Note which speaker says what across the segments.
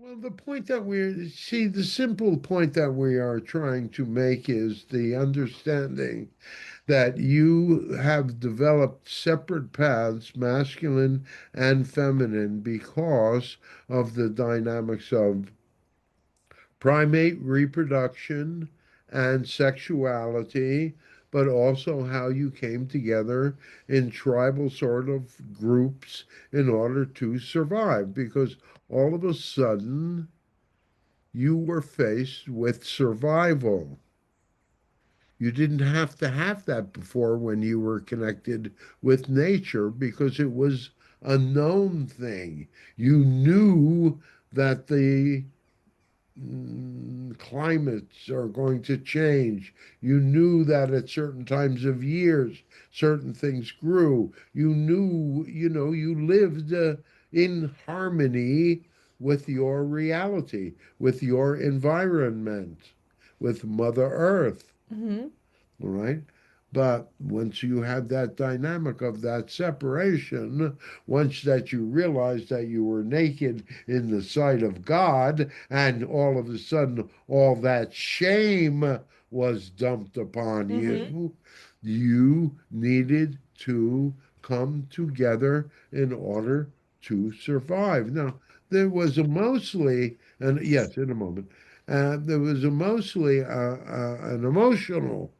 Speaker 1: Well, the point that we see, the simple point that we are trying to make is the understanding that you have developed separate paths, masculine and feminine, because of the dynamics of primate reproduction and sexuality, but also how you came together in tribal sort of groups in order to survive. Because all of a sudden, you were faced with survival. You didn't have to have that before when you were connected with nature because it was a known thing. You knew that the climates are going to change. You knew that at certain times of years, certain things grew. You knew, you lived in harmony with your reality, with your environment, with Mother Earth.
Speaker 2: Hmm.
Speaker 1: All right. But once you had that dynamic of that separation, once that you realized that you were naked in the sight of God, and all of a sudden all that shame was dumped upon
Speaker 2: Hmm.
Speaker 1: you, you needed to come together in order to survive. Now, there was a mostly, and yes, in a moment, there was a mostly an emotional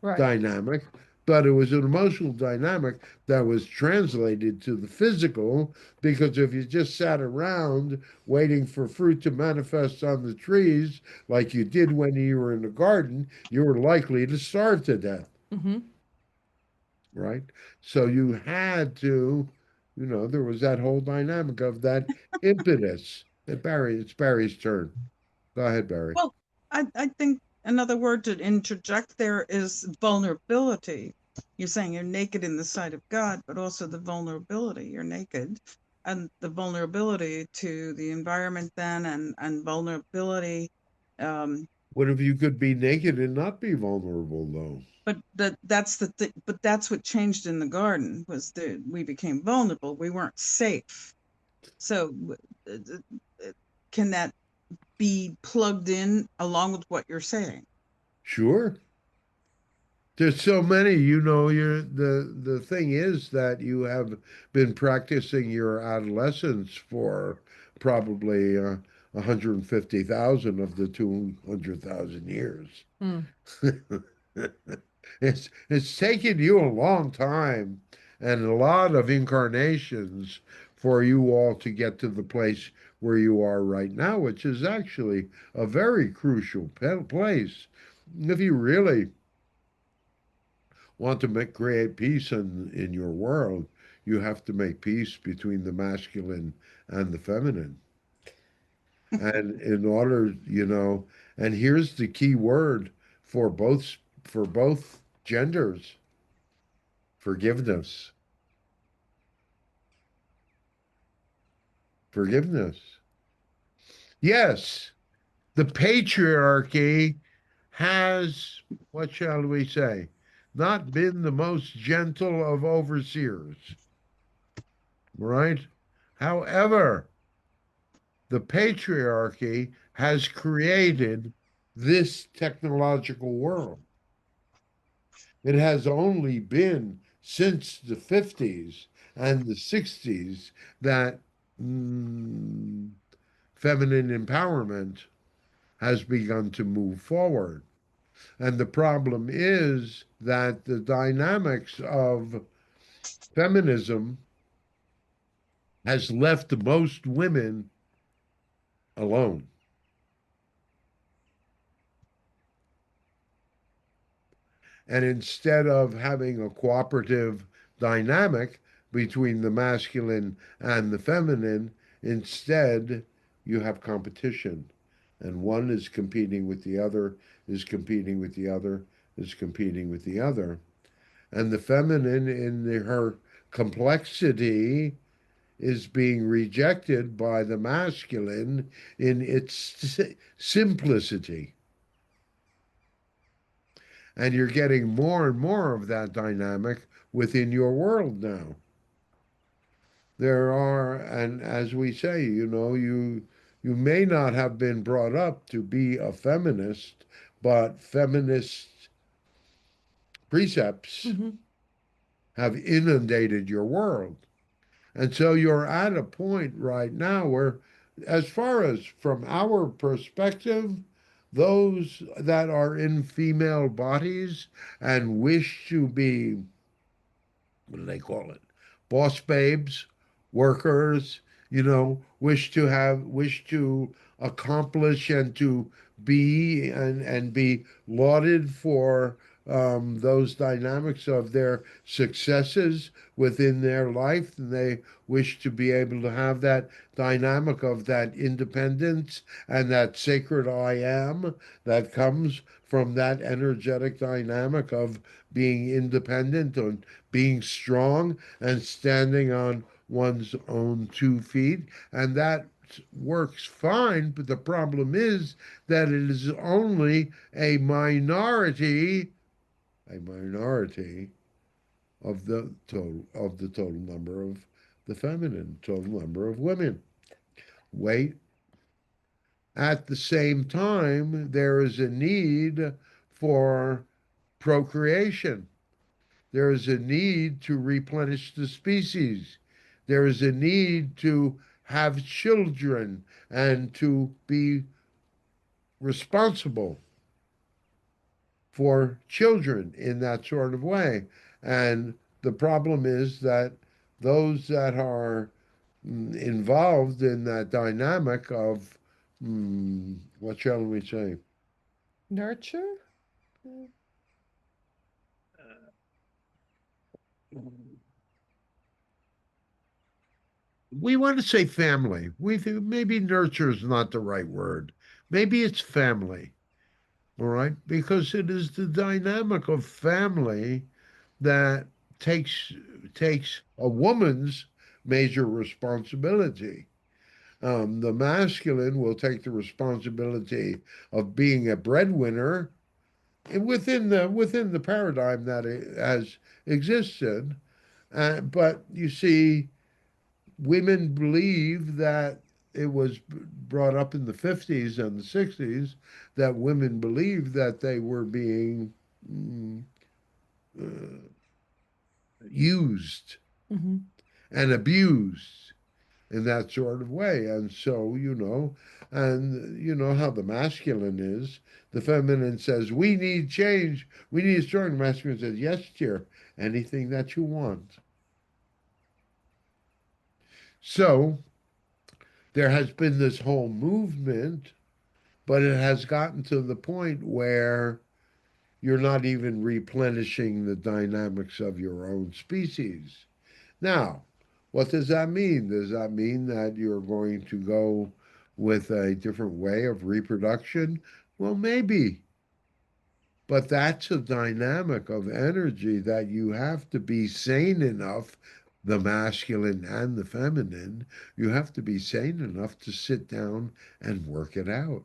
Speaker 2: Right.
Speaker 1: dynamic, but it was an emotional dynamic that was translated to the physical because if you just sat around waiting for fruit to manifest on the trees like you did when you were in the garden, you were likely to starve to death,
Speaker 2: Hmm.
Speaker 1: right? So you had to, there was that whole dynamic of that impetus. It's Barry's turn. Go ahead, Barry.
Speaker 3: Well, I think another word to interject there is vulnerability. You're saying you're naked in the sight of God, but also the vulnerability. You're naked, and the vulnerability to the environment then, and vulnerability. Um,
Speaker 1: What if you could be naked and not be vulnerable, though?
Speaker 3: but that's the thing. But that's what changed in the garden was that we became vulnerable. We weren't safe. So, can that be plugged in along with what you're saying?
Speaker 1: Sure. There's so many, the thing is that you have been practicing your adolescence for probably 150,000 of the 200,000 years.
Speaker 2: Mm.
Speaker 1: It's taken you a long time and a lot of incarnations for you all to get to the place where you are right now, which is actually a very crucial place. If you really want to create peace in your world, you have to make peace between the masculine and the feminine. And in order, and here's the key word for both genders: forgiveness. Forgiveness. Yes, the patriarchy has, what shall we say, not been the most gentle of overseers, right? However, the patriarchy has created this technological world. It has only been since the 50s and the 60s that mm, feminine empowerment has begun to move forward. And the problem is that the dynamics of feminism has left most women alone. And instead of having a cooperative dynamic between the masculine and the feminine, instead you have competition. And one is competing with the other, is competing with the other, is competing with the other. And the feminine, in her complexity, is being rejected by the masculine in its simplicity. And you're getting more and more of that dynamic within your world now. There are, and as we say, You may not have been brought up to be a feminist, but feminist precepts
Speaker 2: Mm-hmm.
Speaker 1: have inundated your world. And so you're at a point right now where, as far as from our perspective, those that are in female bodies and wish to be, what do they call it? Boss babes, workers, wish to accomplish and to and be lauded for those dynamics of their successes within their life, and they wish to be able to have that dynamic of that independence and that sacred I am that comes from that energetic dynamic of being independent and being strong and standing on one's own 2 feet. And that works fine, but the problem is that it is only a minority of the total number of the feminine, total number of women. Wait, at the same time, there is a need for procreation. There is a need to replenish the species. There is a need to have children and to be responsible for children in that sort of way. And the problem is that those that are involved in that dynamic of, what shall we say?
Speaker 2: Nurture?
Speaker 1: We want to say family. We think maybe nurture is not the right word. Maybe it's family. All right, because it is the dynamic of family that takes takes a woman's major responsibility. The masculine will take the responsibility of being a breadwinner within the paradigm that it has existed. But you see, women believe that it was brought up in the 50s and the 60s that women believed that they were being mm, uh, used
Speaker 2: Mm-hmm.
Speaker 1: and abused in that sort of way. And so, and you know how the masculine is. The feminine says, we need change. We need a strong. The masculine says, yes, dear, anything that you want. So there has been this whole movement, but it has gotten to the point where you're not even replenishing the dynamics of your own species. Now, what does that mean? Does that mean that you're going to go with a different way of reproduction? Well, maybe. But that's a dynamic of energy that you have to be sane enough, the masculine and the feminine, you have to be sane enough to sit down and work it out.